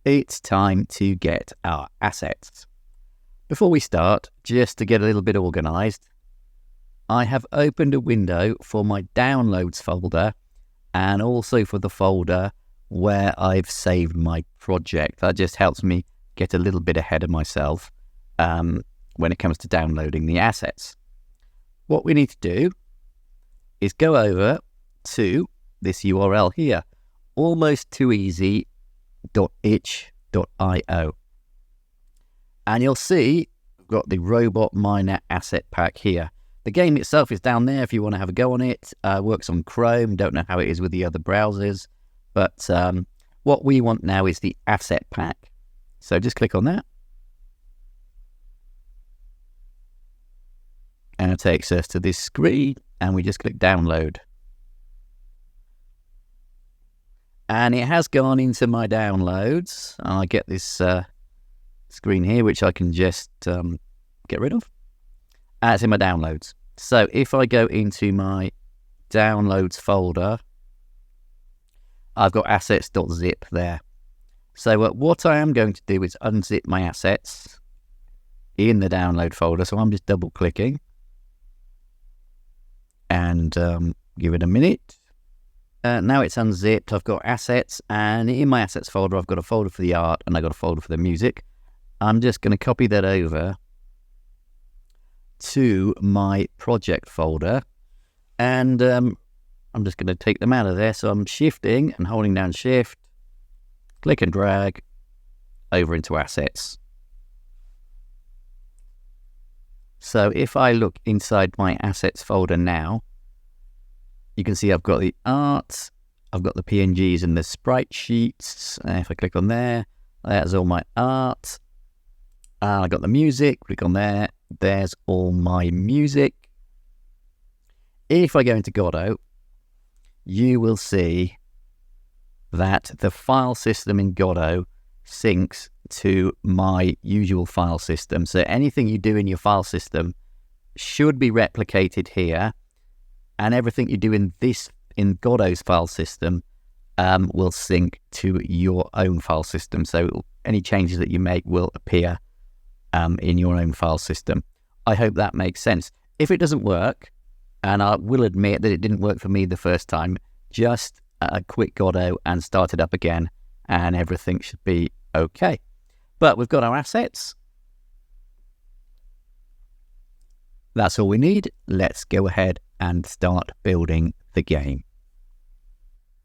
it's time to get our assets. Before we start, just to get a little bit organized, I have opened a window for my downloads folder and also for the folder where I've saved my project. That just helps me get a little bit ahead of myself when it comes to downloading the assets. What we need to do is go over to this URL here, almosttooeasy.itch.io. And you'll see we've got the Robot Miner asset pack here. The game itself is down there if you want to have a go on it. Works on Chrome. Don't know how it is with the other browsers. But what we want now is the asset pack. So just click on that. And it takes us to this screen. And we just click download. And it has gone into my downloads. I get this screen here, which I can just get rid of. It's in my downloads. So if I go into my downloads folder, I've got assets.zip there. So what I am going to do is unzip my assets in the download folder. So I'm just double clicking and give it a minute. Now it's unzipped. I've got assets, and in my assets folder, I've got a folder for the art and I've got a folder for the music. I'm just going to copy that over to my project folder, and I'm just going to take them out of there. So I'm shifting and holding down shift, click and drag over into assets. So if I look inside my assets folder now, you can see I've got the art, I've got the PNGs and the sprite sheets. If I click on there, that's all my art. I got the music, click on there, there's all my music. If I go into Godot, you will see that the file system in Godot syncs to my usual file system. So anything you do in your file system should be replicated here, and everything you do in Godot's file system will sync to your own file system. So any changes that you make will appear in your own file system. I hope that makes sense. If it doesn't work, and I will admit that it didn't work for me the first time, just quit Godot and start it up again, and everything should be okay. But we've got our assets. That's all we need. Let's go ahead and start building the game.